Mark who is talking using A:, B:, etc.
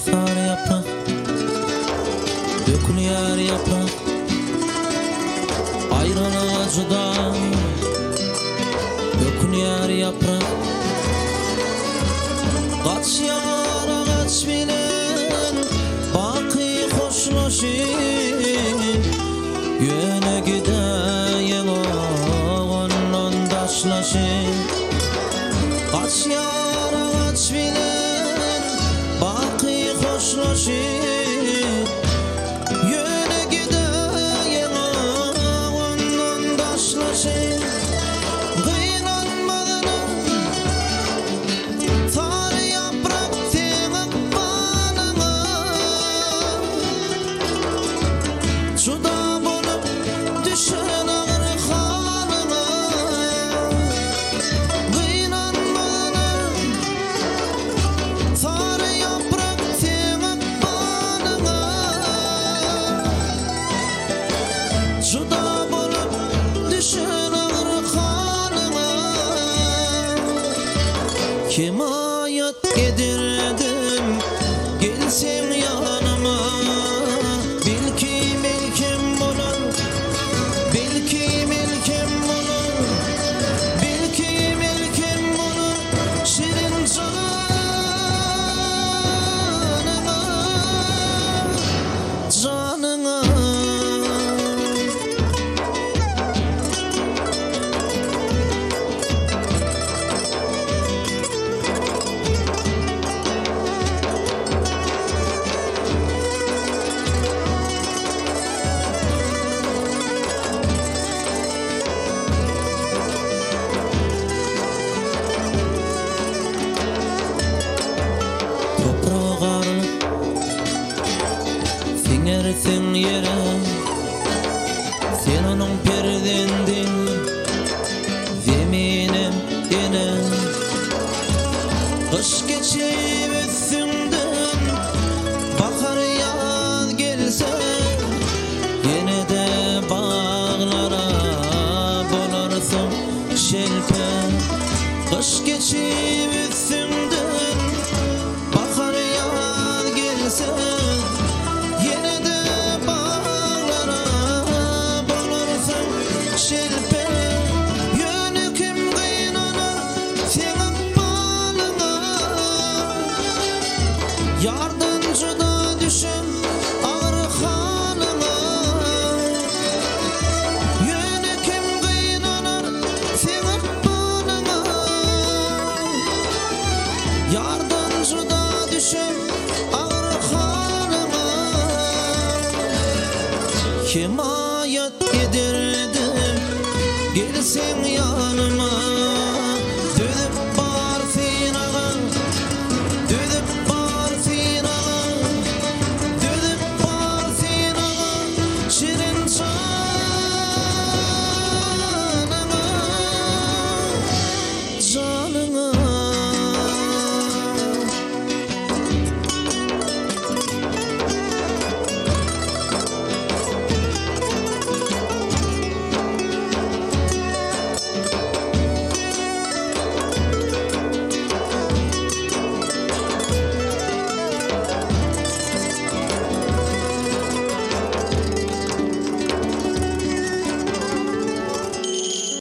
A: sar yaprak, dökülýär yaprak. Ayrana juda dökülýär yaprak. Gaç yara gaç bilen baky hoşlaşyp ýöne gideýen ondan daşlaşyp. Gaç yara gaç bilen baky hoşlaşyp ýöne gideýen ondan daşlaşyp. Himayet ederdim gelsen yanıma. Belki melkem olur, belki melkem olur, belki melkem olur şirin canıma, canıma. Sen yere, sen onun perdendin, zeminim yine. Kış geçip üstümden, bakar yaz gelse, yine de bağlara bolarsun şelpe. Kış geçip üstümden, bakar yaz gelse, yine de yardımcıda düşün ağır hanıma. Yönü kim kıynanar senin balına. Yardımcıda düşün ağır hanıma. Himayet ederdim gelsen